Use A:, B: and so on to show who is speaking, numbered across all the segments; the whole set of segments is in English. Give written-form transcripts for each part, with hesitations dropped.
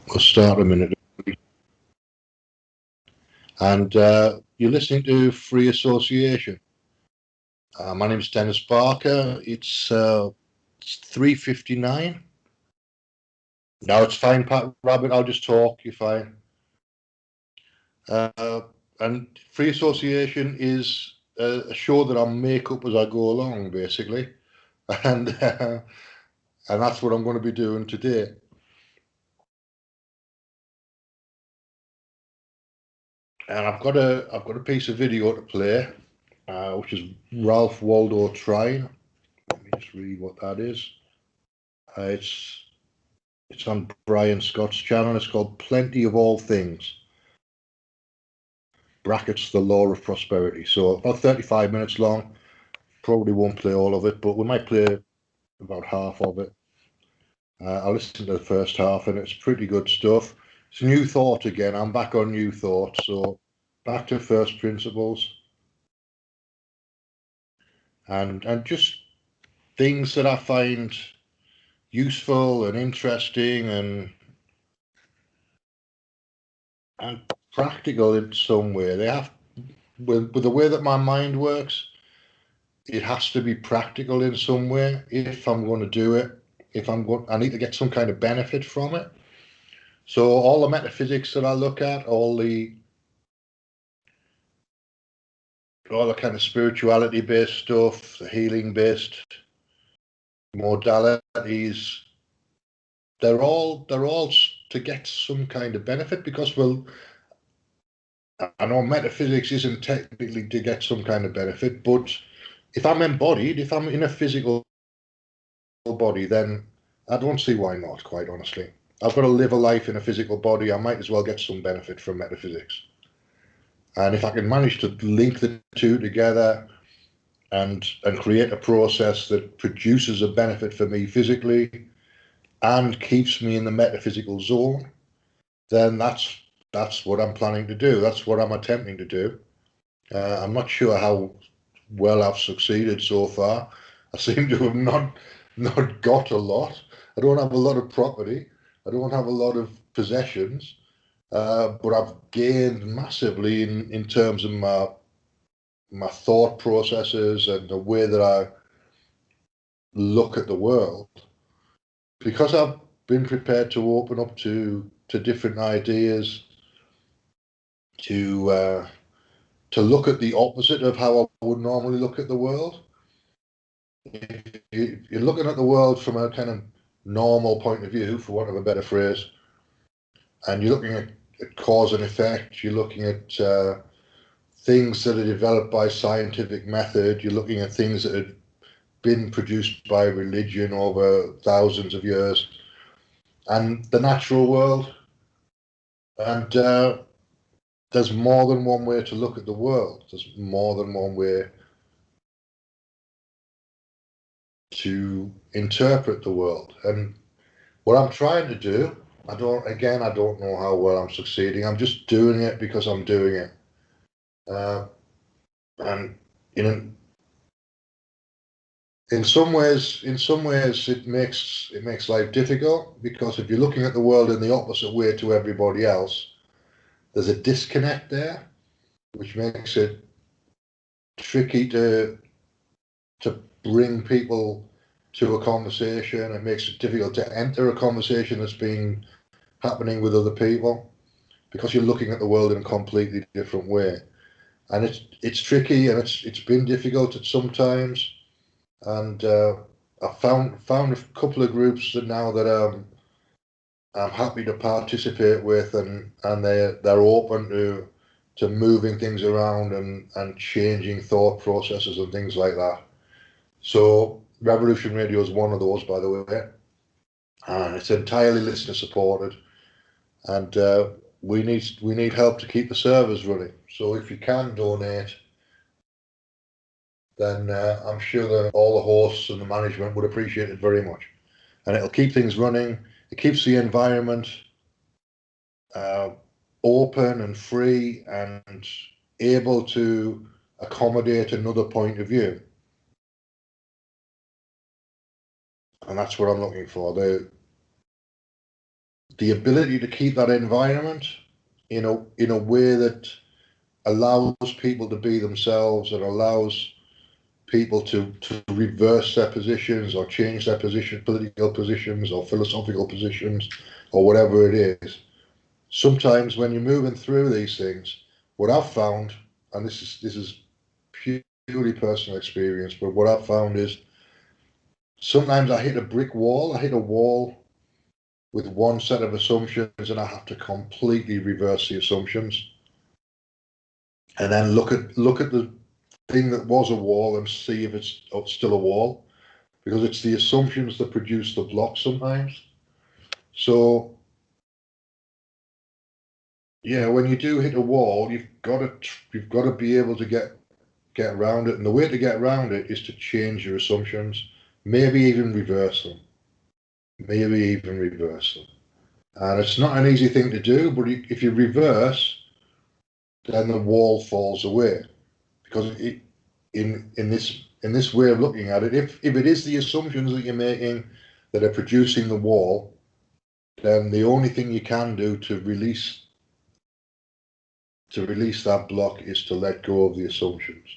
A: We'll start a minute. And you're listening to Free Association. My name's Dennis Barker. It's 3:59. No, it's fine, Pat Rabbit. I'll just talk. You're fine. And Free Association is a show that I make up as I go along, basically, and that's what I'm going to be doing today. And I've got a piece of video to play, which is Ralph Waldo Trine. Let me just read what that is. It's on Brian Scott's channel. It's called Plenty of All Things, brackets the law of prosperity. So about 35 minutes long. Probably won't play all of it, but we might play about half of it. I listened to the first half and it's pretty good stuff. It's New Thought again. I'm back on New Thought. So back to first principles and just things that I find useful and interesting and practical in some way. They have with the way that my mind works, it has to be practical in some way if I'm going to do it. I need to get some kind of benefit from it. So all the metaphysics that I look at, all the kind of spirituality based stuff, the healing based modalities, they're all to get some kind of benefit because, well, I know metaphysics isn't technically to get some kind of benefit, but if I'm embodied, if I'm in a physical body, then I don't see why not, quite honestly. I've got to live a life in a physical body. I might as well get some benefit from metaphysics. And if I can manage to link the two together and create a process that produces a benefit for me physically and keeps me in the metaphysical zone, then that's what I'm planning to do. That's what I'm attempting to do. I'm not sure how well I've succeeded so far. I seem to have not got a lot. I don't have a lot of property. I don't have a lot of possessions, but I've gained massively in terms of my thought processes and the way that I look at the world, because I've been prepared to open up to different ideas, to look at the opposite of how I would normally look at the world. If you're looking at the world from a kind of normal point of view, for want of a better phrase, and you're looking at cause and effect, you're looking at things that are developed by scientific method, you're looking at things that have been produced by religion over thousands of years, and the natural world. And there's more than one way to look at the world. There's more than one way to interpret the world. And what I'm trying to do, I don't know how well I'm succeeding. I'm just doing it because I'm doing it. And in some ways, it makes life difficult, because if you're looking at the world in the opposite way to everybody else, there's a disconnect there, which makes it tricky to bring people to a conversation. It makes it difficult to enter a conversation that's been happening with other people, because you're looking at the world in a completely different way. And it's tricky, and it's been difficult at some times. And I found a couple of groups that now that I'm happy to participate with, and they're open to moving things around and changing thought processes and things like that. So Revolution Radio is one of those, by the way, and it's entirely listener supported, and we need help to keep the servers running. So if you can donate, then I'm sure that all the hosts and the management would appreciate it very much, and it'll keep things running. It keeps the environment open and free and able to accommodate another point of view. And that's what I'm looking for. the ability to keep that environment in a way that allows people to be themselves and allows people to reverse their positions or change their political positions or philosophical positions or whatever it is. Sometimes when you're moving through these things, what I've found, and this is purely personal experience, but what I've found is sometimes I hit a brick wall. I hit a wall with one set of assumptions, and I have to completely reverse the assumptions, and then look at the thing that was a wall and see if it's still a wall, because it's the assumptions that produce the block sometimes. So yeah, when you do hit a wall, you've got to be able to get around it, and the way to get around it is to change your assumptions, maybe even reverse them, and it's not an easy thing to do, but if you reverse, then the wall falls away, because in this way of looking at it, if it is the assumptions that you're making that are producing the wall, then the only thing you can do to release that block is to let go of the assumptions.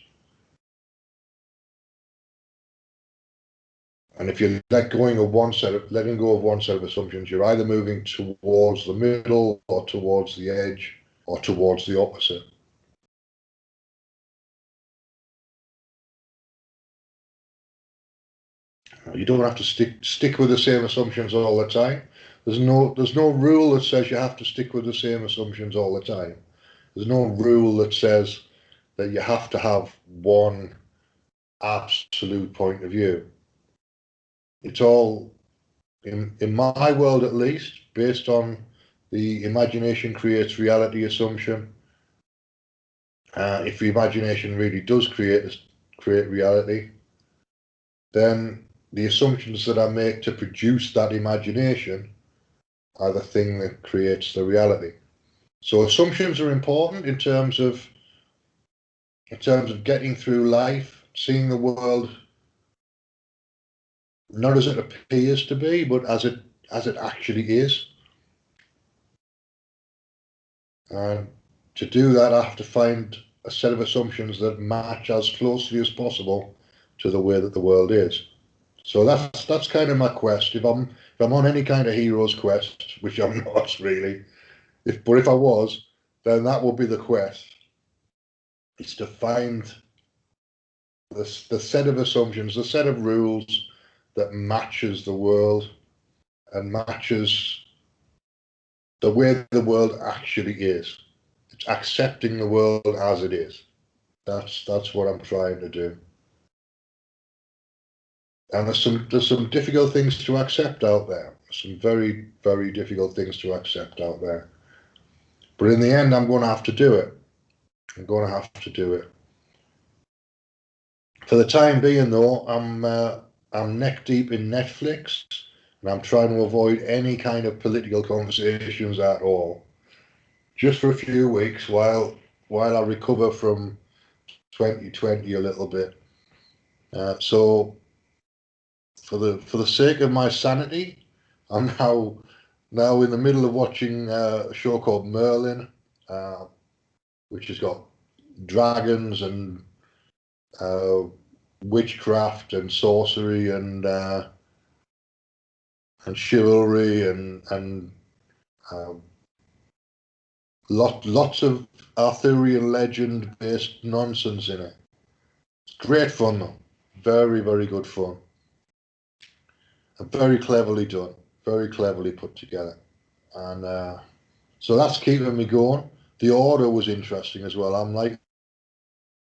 A: And if you're letting go of one set of assumptions, you're either moving towards the middle or towards the edge or towards the opposite. You don't have to stick with the same assumptions all the time. There's no rule that says you have to stick with the same assumptions all the time. There's no rule that says that you have to have one absolute point of view. It's all, in my world at least, based on the imagination creates reality assumption. If the imagination really does create reality, then the assumptions that I make to produce that imagination are the thing that creates the reality. So assumptions are important in terms of getting through life, seeing the world not as it appears to be, but as it actually is. And to do that, I have to find a set of assumptions that match as closely as possible to the way that the world is. So that's kind of my quest. If I'm on any kind of hero's quest, which I'm not really, but if I was, then that would be the quest. It's to find the set of assumptions, the set of rules that matches the world and matches the way the world actually is. It's accepting the world as it is. That's what I'm trying to do. And there's some difficult things to accept out there. Some very, very difficult things to accept out there. But in the end, I'm going to have to do it. I'm going to have to do it. For the time being, though, I'm neck deep in Netflix, and I'm trying to avoid any kind of political conversations at all, just for a few weeks while I recover from 2020 a little bit. So for the sake of my sanity, I'm now in the middle of watching a show called Merlin, which has got dragons and witchcraft and sorcery and chivalry and lots of Arthurian legend based nonsense in it. Great fun though, very, very good fun, and very cleverly done, very cleverly put together, and so that's keeping me going. The Order was interesting as well. I'm like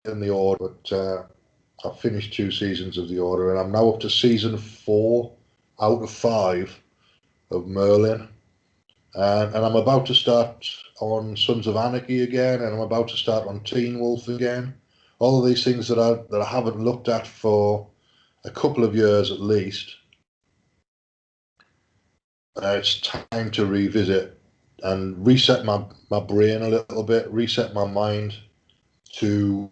A: in The Order, but I've finished 2 seasons of The Order, and I'm now up to season 4 out of 5 of Merlin, and I'm about to start on Sons of Anarchy again, and I'm about to start on Teen Wolf again. All of these things that I haven't looked at for a couple of years at least. It's time to revisit and reset my brain a little bit, reset my mind to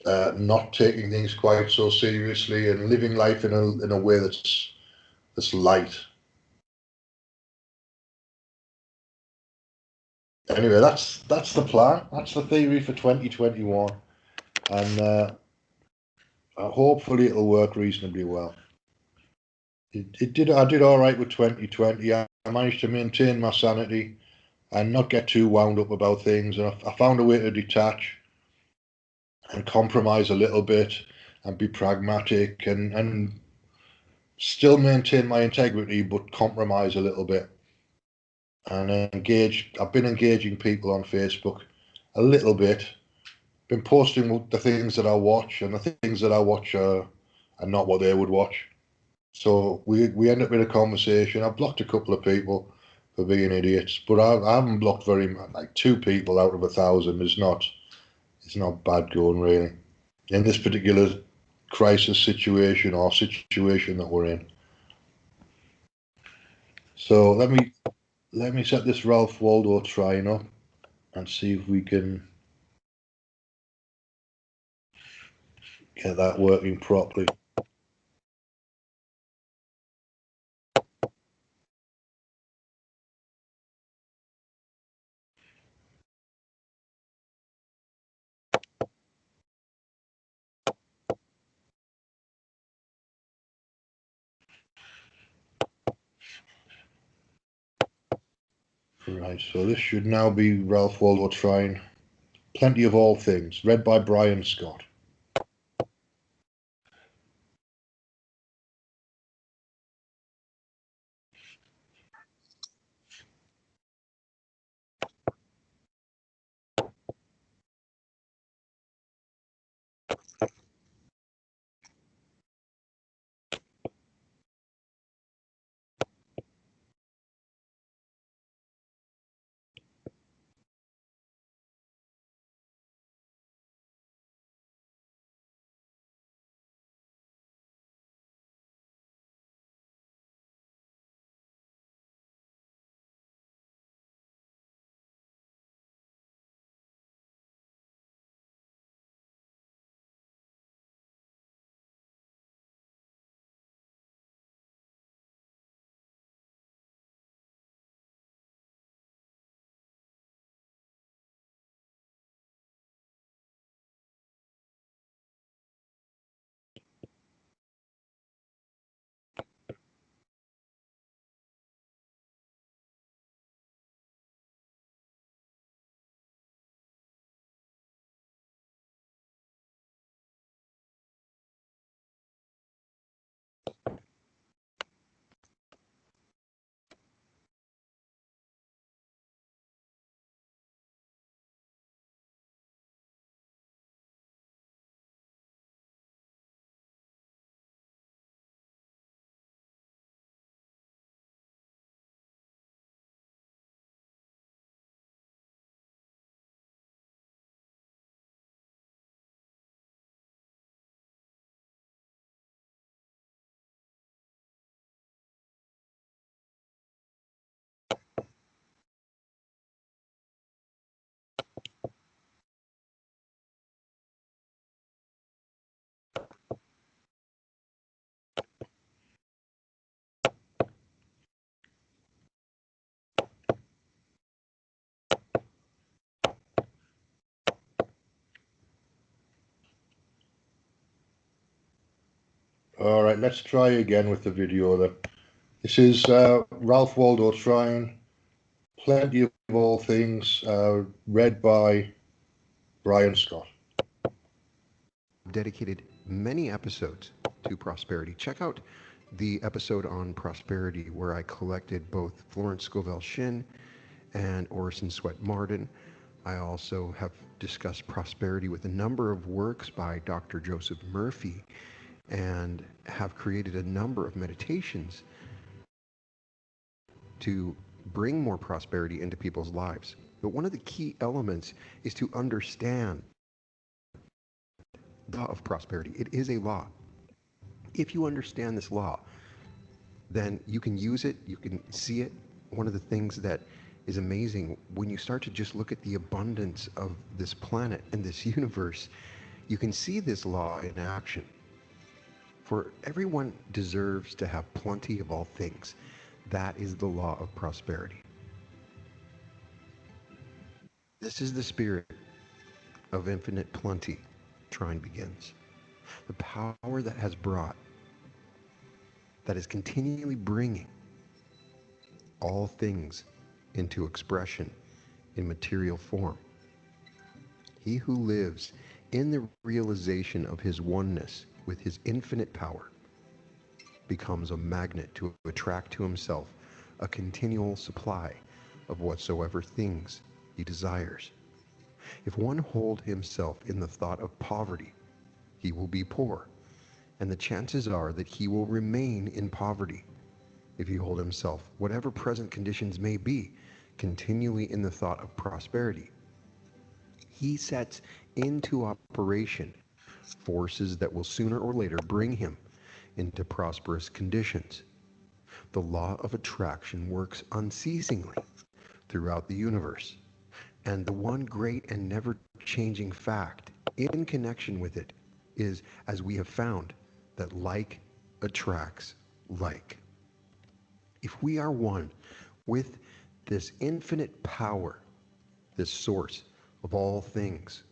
A: not taking things quite so seriously and living life in a way that's light. Anyway, that's the plan. That's the theory for 2021, and hopefully it'll work reasonably well. It did. I did all right with 2020. I managed to maintain my sanity and not get too wound up about things. And I found a way to detach and compromise a little bit and be pragmatic and still maintain my integrity, but compromise a little bit and engage. I've been engaging people on Facebook a little bit, been posting the things that I watch, and the things that I watch are not what they would watch. So we end up in a conversation. I've blocked a couple of people for being idiots, but I haven't blocked very much. Like two people out of 1,000 is not it's not bad going really in this particular crisis situation or situation that we're in. So let me set this Ralph Waldo Trine up and see if we can get that working properly. Right, so this should now be Ralph Waldo Trine. Plenty of All Things, read by Brian Scott. All right, let's try again with the video then. This is Ralph Waldo Trine, Plenty of All Things, read by Brian Scott.
B: Dedicated many episodes to prosperity. Check out the episode on prosperity where I collected both Florence Scovel Shinn and Orison Swett Marden. I also have discussed prosperity with a number of works by Dr. Joseph Murphy and have created a number of meditations to bring more prosperity into people's lives. But one of the key elements is to understand the law of prosperity. It is a law. If you understand this law, then you can use it, you can see it. One of the things that is amazing when you start to just look at the abundance of this planet and this universe, you can see this law in action. For everyone deserves to have plenty of all things. That is the law of prosperity. This is the spirit of infinite plenty, Trine begins. The power that has brought, that is continually bringing all things into expression in material form. He who lives in the realization of his oneness with his infinite power becomes a magnet to attract to himself a continual supply of whatsoever things he desires. If one hold himself in the thought of poverty, he will be poor, and the chances are that he will remain in poverty. If he hold himself, whatever present conditions may be, continually in the thought of prosperity, he sets into operation forces that will sooner or later bring him into prosperous conditions. The law of attraction works unceasingly throughout the universe, and the one great and never changing fact in connection with it is, as we have found, that like attracts like. If we are one with this infinite power, this source of all things,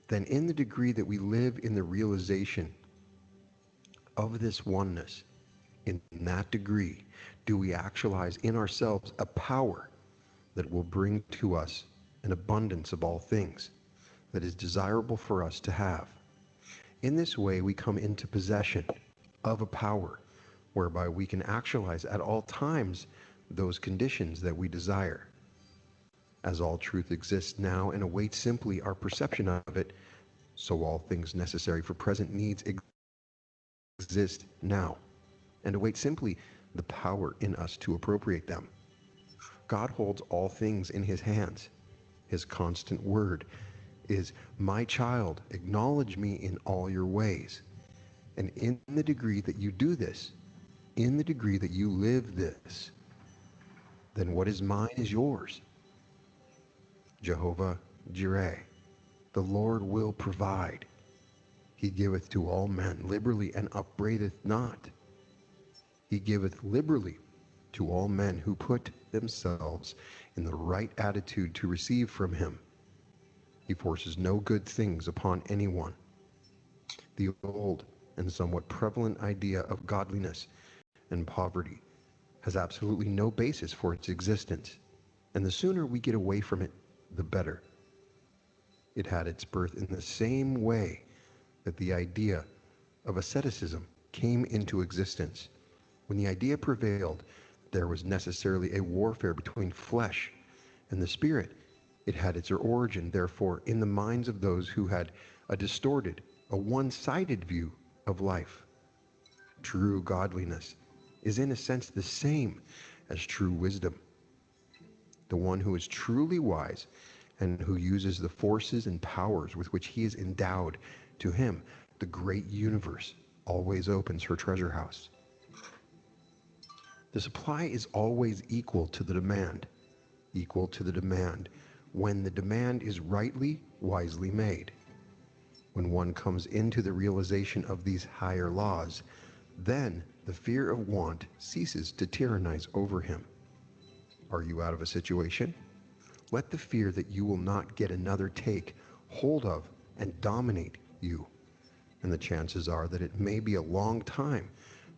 B: then in the degree that we live in the realization of this oneness, in that degree do we actualize in ourselves a power that will bring to us an abundance of all things that is desirable for us to have. In this way, we come into possession of a power whereby we can actualize at all times those conditions that we desire. As all truth exists now and awaits simply our perception of it, so all things necessary for present needs exist now and await simply the power in us to appropriate them. God holds all things in his hands. His constant word is, "My child, acknowledge me in all your ways." And in the degree that you do this, in the degree that you live this, then what is mine is yours. Jehovah Jireh, the Lord will provide. He giveth to all men liberally and upbraideth not. He giveth liberally to all men who put themselves in the right attitude to receive from him. He forces no good things upon anyone. The old and somewhat prevalent idea of godliness and poverty has absolutely no basis for its existence, and the sooner we get away from it, the better. It had its birth in the same way that the idea of asceticism came into existence. When the idea prevailed, there was necessarily a warfare between flesh and the spirit. It had its origin, therefore, in the minds of those who had a distorted, a one-sided view of life. True godliness is in a sense the same as true wisdom. The one who is truly wise and who uses the forces and powers with which he is endowed, to him the great universe always opens her treasure house. The supply is always equal to the demand, when the demand is rightly, wisely made. When one comes into the realization of these higher laws, then the fear of want ceases to tyrannize over him. Are you out of a situation? Let the fear that you will not get another take hold of and dominate you, and the chances are that it may be a long time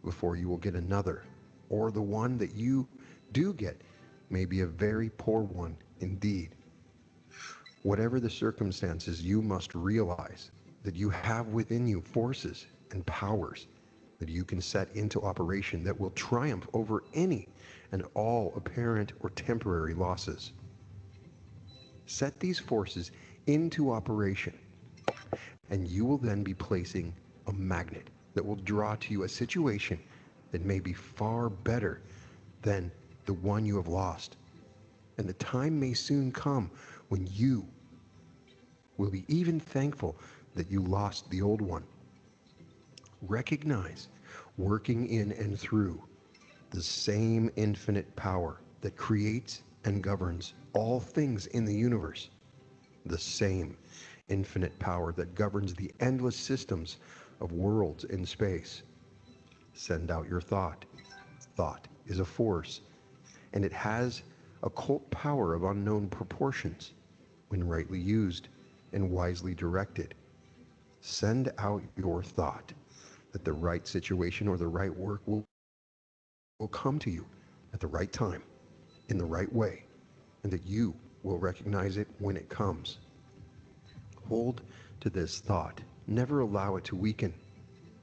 B: before you will get another, or the one that you do get may be a very poor one indeed. Whatever the circumstances, you must realize that you have within you forces and powers that you can set into operation that will triumph over any and all apparent or temporary losses. Set these forces into operation, and you will then be placing a magnet that will draw to you a situation that may be far better than the one you have lost. And the time may soon come when you will be even thankful that you lost the old one. Recognize, working in and through the same infinite power that creates and governs all things in the universe, the same infinite power that governs the endless systems of worlds in space. Send out your thought. Thought is a force, and it has occult power of unknown proportions. when rightly used and wisely directed. Send out your thought that the right situation or the right work will come to you at the right time, in the right way, and that you will recognize it when it comes. Hold to this thought. Never allow it to weaken.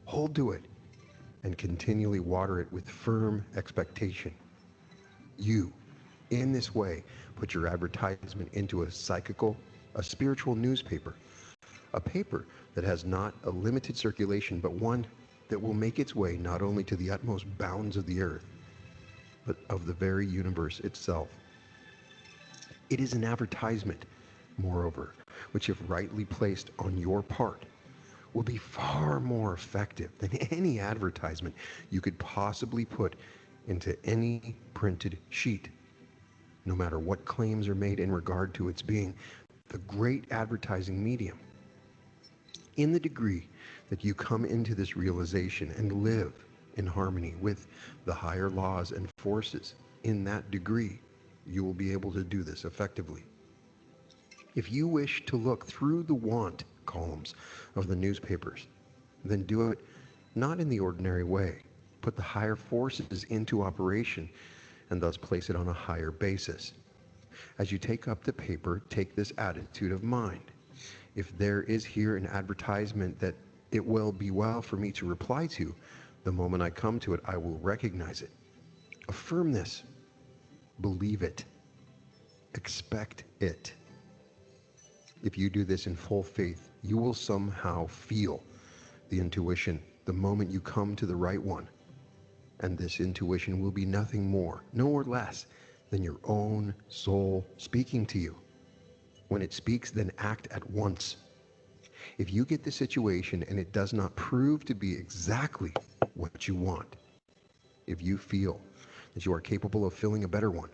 B: Hold to it and continually water it with firm expectation. You, in this way, put your advertisement into a psychical, a spiritual newspaper, a paper that has not a limited circulation, but one that will make its way not only to the utmost bounds of the earth, but of the very universe itself. It is an advertisement, moreover, which, if rightly placed on your part, will be far more effective than any advertisement you could possibly put into any printed sheet. No matter what claims are made in regard to its being the great advertising medium, in the degree that you come into this realization and live in harmony with the higher laws and forces, in that degree, you will be able to do this effectively. If you wish to look through the want columns of the newspapers, then do it not in the ordinary way. Put the higher forces into operation and thus place it on a higher basis. As you take up the paper, take this attitude of mind. If there is here an advertisement that it will be well for me to reply to, the moment I come to it, I will recognize it. Affirm this. Believe it. Expect it. If you do this in full faith, you will somehow feel the intuition the moment you come to the right one. And this intuition will be nothing more, nor less, than your own soul speaking to you. When it speaks, then act at once. If you get the situation and it does not prove to be exactly what you want, if you feel that you are capable of filling a better one,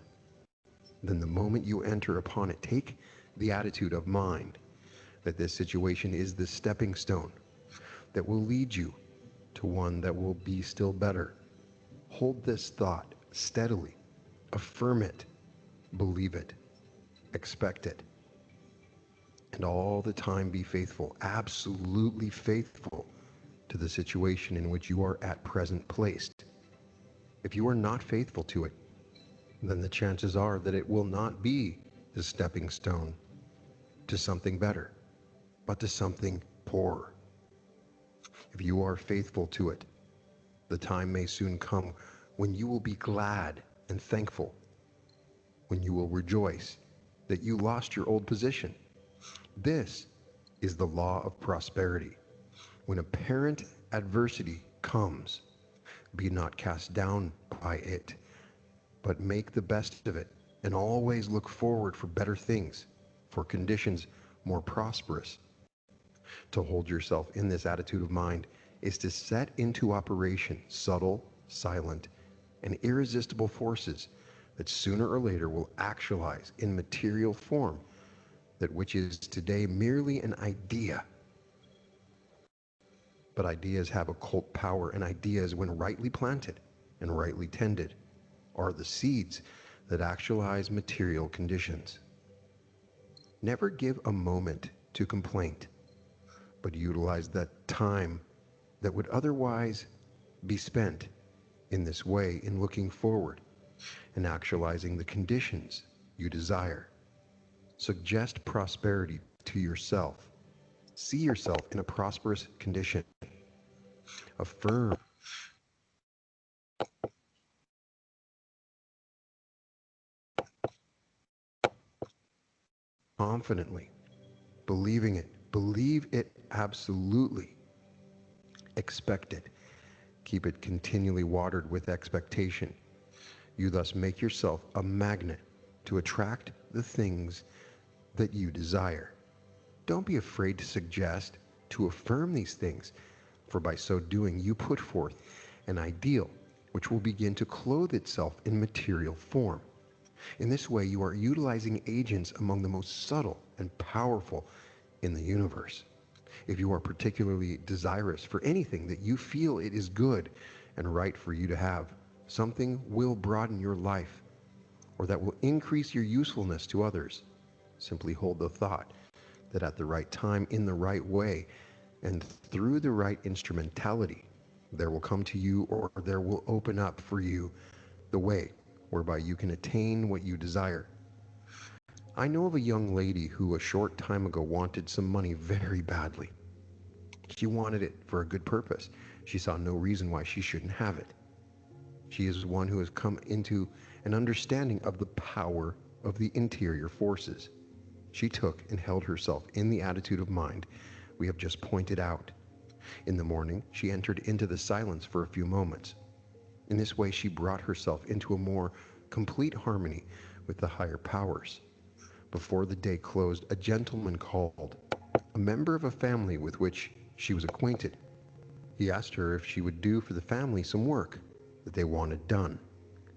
B: then the moment you enter upon it, take the attitude of mind that this situation is the stepping stone that will lead you to one that will be still better. Hold this thought steadily, affirm it, believe it, expect it, and all the time be faithful, absolutely faithful to the situation in which you are at present placed. If you are not faithful to it, then the chances are that it will not be the stepping stone to something better, but to something poorer. If you are faithful to it, the time may soon come when you will be glad and thankful, when you will rejoice that you lost your old position. This is the law of prosperity. When apparent adversity comes, be not cast down by it, but make the best of it, and always look forward for better things, for conditions more prosperous. To hold yourself in this attitude of mind is to set into operation subtle, silent, and irresistible forces that sooner or later will actualize in material form that which is today merely an idea. But ideas have occult power, and ideas, when rightly planted and rightly tended, are the seeds that actualize material conditions. Never give a moment to complaint, but utilize that time that would otherwise be spent in this way in looking forward and actualizing the conditions you desire. Suggest prosperity to yourself. See yourself in a prosperous condition. Affirm confidently, believing it. Believe it absolutely. Expect it. Keep it continually watered with expectation. You thus make yourself a magnet to attract the things that you desire. Don't be afraid to suggest, to affirm these things, for by so doing you put forth an ideal which will begin to clothe itself in material form. In this way you are utilizing agents among the most subtle and powerful in the universe. If you are particularly desirous for anything that you feel it is good and right for you to have, something will broaden your life, or that will increase your usefulness to others. Simply hold the thought that at the right time, in the right way, and through the right instrumentality, there will come to you, or there will open up for you the way whereby you can attain what you desire. I know of a young lady who a short time ago wanted some money very badly. She wanted it for a good purpose. She saw no reason why she shouldn't have it. She is one who has come into an understanding of the power of the interior forces. She took and held herself in the attitude of mind we have just pointed out. In the morning, she entered into the silence for a few moments. In this way, she brought herself into a more complete harmony with the higher powers. Before the day closed, a gentleman called, a member of a family with which she was acquainted. He asked her if she would do for the family some work that they wanted done.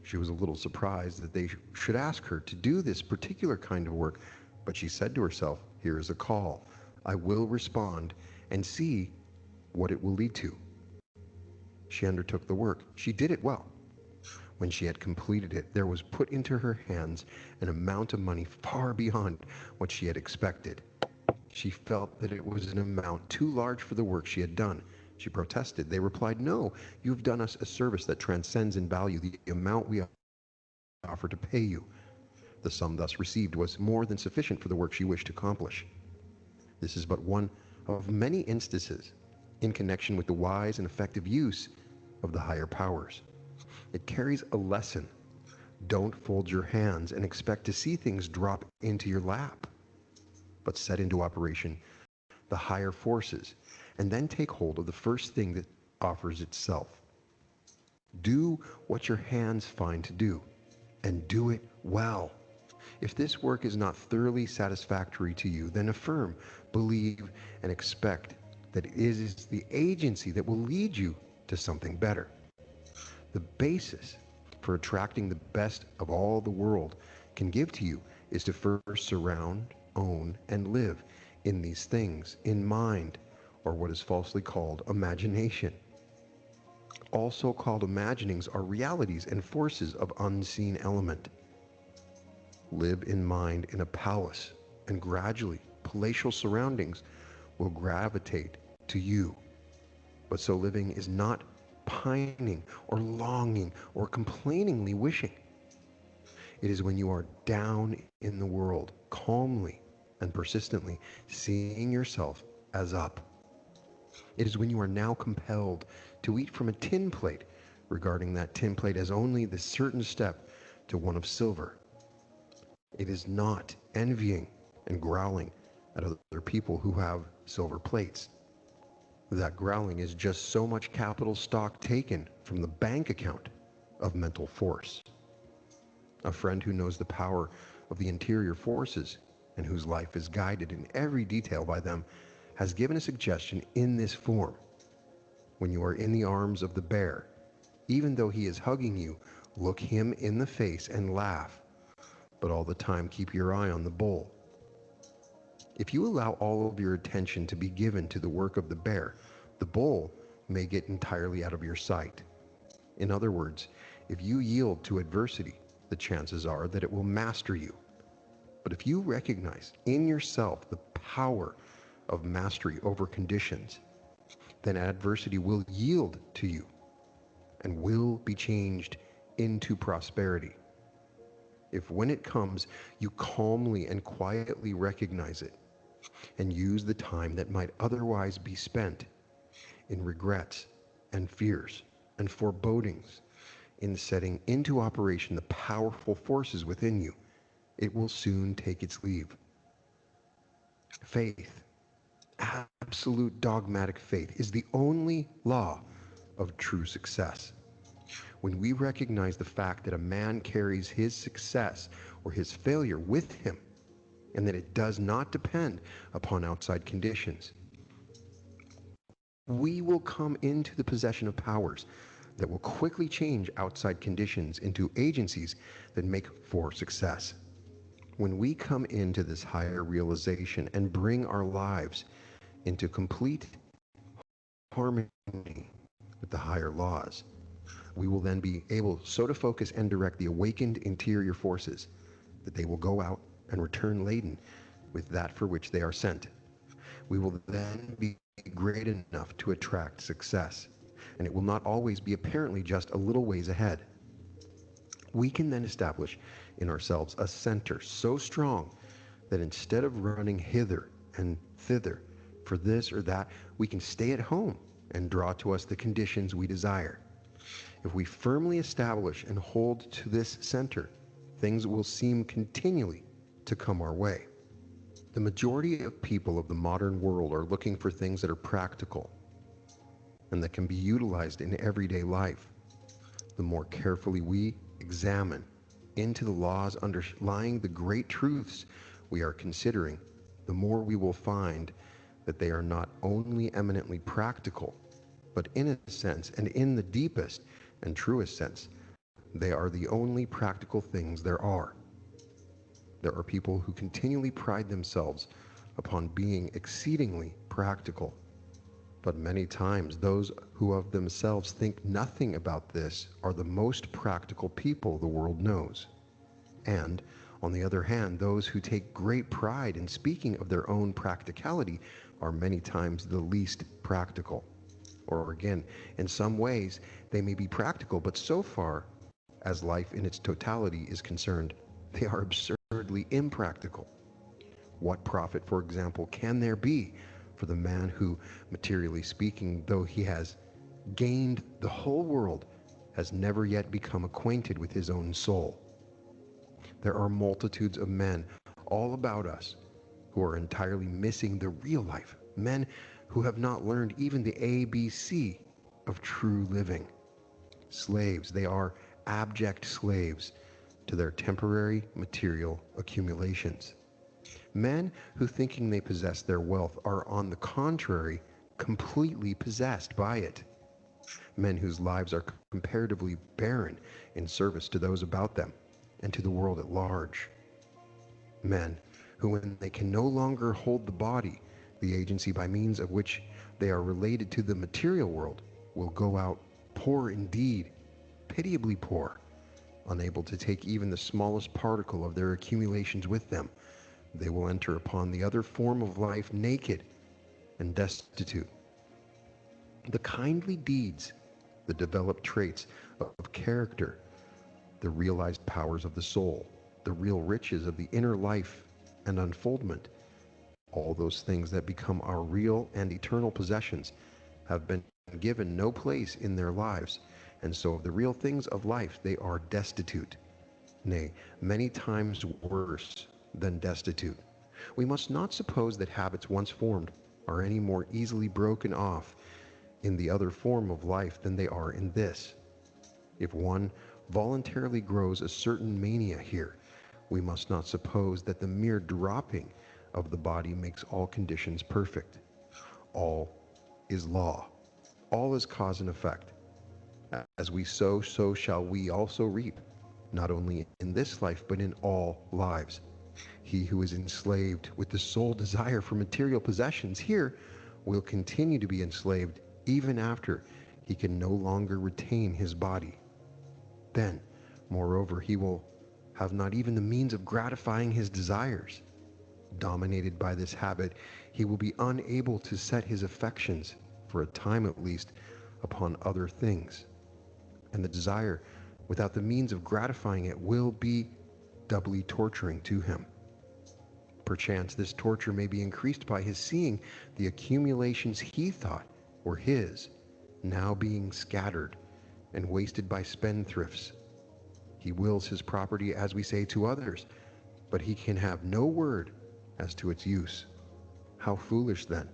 B: She was a little surprised that they should ask her to do this particular kind of work, but she said to herself, "Here is a call. I will respond and see what it will lead to." She undertook the work. She did it well. When she had completed it, there was put into her hands an amount of money far beyond what she had expected. She felt that it was an amount too large for the work she had done. She protested. They replied, "No, you have done us a service that transcends in value the amount we offer to pay you." The sum thus received was more than sufficient for the work she wished to accomplish. This is but one of many instances in connection with the wise and effective use of the higher powers. It carries a lesson. Don't fold your hands and expect to see things drop into your lap, but set into operation the higher forces, and then take hold of the first thing that offers itself. Do what your hands find to do, and do it well. If this work is not thoroughly satisfactory to you, then affirm, believe, and expect that it is the agency that will lead you to something better. The basis for attracting the best of all the world can give to you is to first surround, own, and live in these things, in mind, or what is falsely called imagination. All so-called imaginings are realities and forces of unseen element. Live in mind in a palace, and gradually palatial surroundings will gravitate to you. But so living is not pining or longing or complainingly wishing. It is when you are down in the world, calmly and persistently seeing yourself as up. It is when you are now compelled to eat from a tin plate, regarding that tin plate as only the certain step to one of silver. It is not envying and growling at other people who have silver plates. That growling is just so much capital stock taken from the bank account of mental force. A friend who knows the power of the interior forces and whose life is guided in every detail by them has given a suggestion in this form. When you are in the arms of the bear, even though he is hugging you, look him in the face and laugh, but all the time keep your eye on the bull. If you allow all of your attention to be given to the work of the bear, the bull may get entirely out of your sight. In other words, if you yield to adversity, the chances are that it will master you. But if you recognize in yourself the power of mastery over conditions, then adversity will yield to you and will be changed into prosperity. If when it comes, you calmly and quietly recognize it and use the time that might otherwise be spent in regrets and fears and forebodings in setting into operation the powerful forces within you, it will soon take its leave. Faith, absolute dogmatic faith, is the only law of true success. When we recognize the fact that a man carries his success or his failure with him, and that it does not depend upon outside conditions, we will come into the possession of powers that will quickly change outside conditions into agencies that make for success. When we come into this higher realization and bring our lives into complete harmony with the higher laws, we will then be able so to focus and direct the awakened interior forces that they will go out and return laden with that for which they are sent. We will then be great enough to attract success, and it will not always be apparently just a little ways ahead. We can then establish in ourselves a center so strong that instead of running hither and thither for this or that, we can stay at home and draw to us the conditions we desire. If we firmly establish and hold to this center, things will seem continually to come our way. The majority of people of the modern world are looking for things that are practical and that can be utilized in everyday life. The more carefully we examine into the laws underlying the great truths we are considering, the more we will find that they are not only eminently practical, but in a sense, and in the deepest and truest sense, they are the only practical things there are. There are people who continually pride themselves upon being exceedingly practical, but many times those who of themselves think nothing about this are the most practical people the world knows. And, on the other hand, those who take great pride in speaking of their own practicality are many times the least practical. Or again, in some ways, they may be practical, but so far as life in its totality is concerned, they are absurdly impractical. What profit, for example, can there be for the man who, materially speaking, though he has gained the whole world, has never yet become acquainted with his own soul? There are multitudes of men all about us who are entirely missing the real life, men who have not learned even the ABC of true living. Slaves, they are abject slaves to their temporary material accumulations. Men who, thinking they possess their wealth, are on the contrary completely possessed by it. Men whose lives are comparatively barren in service to those about them and to the world at large. Men who, when they can no longer hold the body, the agency by means of which they are related to the material world, will go out poor indeed, pitiably poor, unable to take even the smallest particle of their accumulations with them. They will enter upon the other form of life naked and destitute. The kindly deeds, the developed traits of character, the realized powers of the soul, the real riches of the inner life and unfoldment, all those things that become our real and eternal possessions, have been given no place in their lives, and so of the real things of life they are destitute, nay, many times worse than destitute. We must not suppose that habits once formed are any more easily broken off in the other form of life than they are in this. If one voluntarily grows a certain mania here, we must not suppose that the mere dropping of the body makes all conditions perfect. All is law. All is cause and effect. As we sow, so shall we also reap, not only in this life, but in all lives. He who is enslaved with the sole desire for material possessions here will continue to be enslaved even after he can no longer retain his body. Then, moreover, he will have not even the means of gratifying his desires. Dominated by this habit, he will be unable to set his affections, for a time at least, upon other things. And the desire, without the means of gratifying it, will be doubly torturing to him. Perchance this torture may be increased by his seeing the accumulations he thought were his, now being scattered and wasted by spendthrifts. He wills his property, as we say, to others, but he can have no word as to its use. How foolish, then,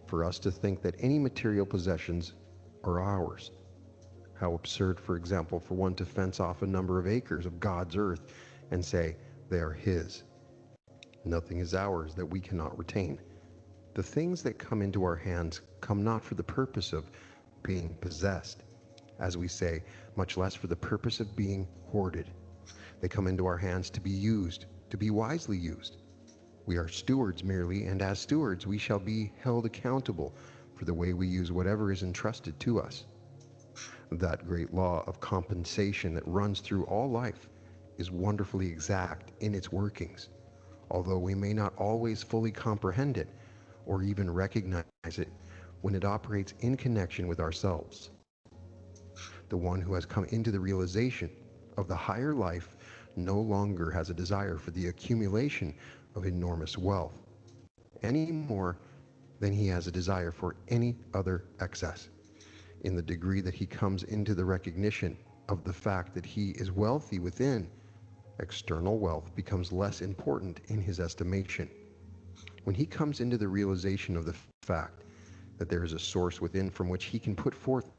B: for us to think that any material possessions are ours. How absurd, for example, for one to fence off a number of acres of God's earth and say they are his. Nothing is ours that we cannot retain. The things that come into our hands come not for the purpose of being possessed, as we say, much less for the purpose of being hoarded. They come into our hands to be used, to be wisely used. We are stewards merely, and as stewards we shall be held accountable for the way we use whatever is entrusted to us. That great law of compensation that runs through all life is wonderfully exact in its workings. although we may not always fully comprehend it or even recognize it when it operates in connection with ourselves. The one who has come into the realization of the higher life no longer has a desire for the accumulation of enormous wealth, any more than he has a desire for any other excess. In the degree that he comes into the recognition of the fact that he is wealthy within, external wealth becomes less important in his estimation. When he comes into the realization of the fact that there is a source within from which he can put forth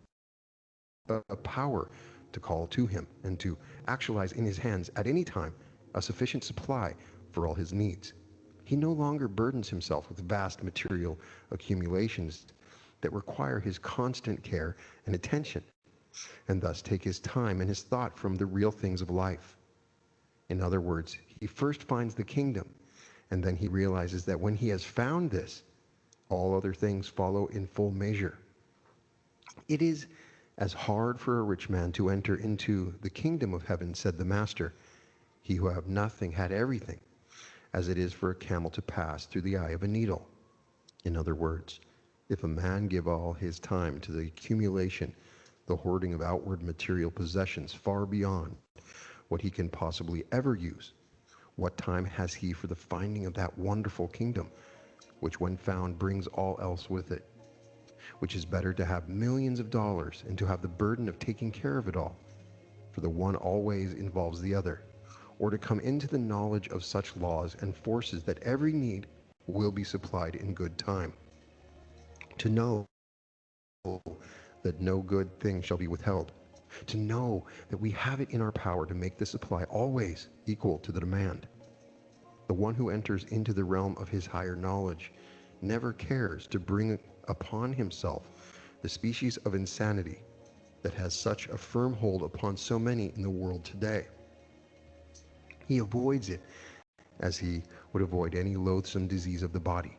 B: a power to call to him and to actualize in his hands at any time a sufficient supply for all his needs, he no longer burdens himself with vast material accumulations that require his constant care and attention, and thus take his time and his thought from the real things of life. In other words, he first finds the kingdom, and then he realizes that when he has found this, all other things follow in full measure. It is as hard for a rich man to enter into the kingdom of heaven, said the Master, he who had nothing had everything, as it is for a camel to pass through the eye of a needle. In other words, if a man give all his time to the accumulation, the hoarding of outward material possessions far beyond what he can possibly ever use, what time has he for the finding of that wonderful kingdom, which when found brings all else with it? Which is better to have millions of dollars and to have the burden of taking care of it all, for the one always involves the other, or to come into the knowledge of such laws and forces that every need will be supplied in good time, to know that no good thing shall be withheld, to know that we have it in our power to make the supply always equal to the demand. The one who enters into the realm of his higher knowledge never cares to bring upon himself the species of insanity that has such a firm hold upon so many in the world today. He avoids it as he would avoid any loathsome disease of the body.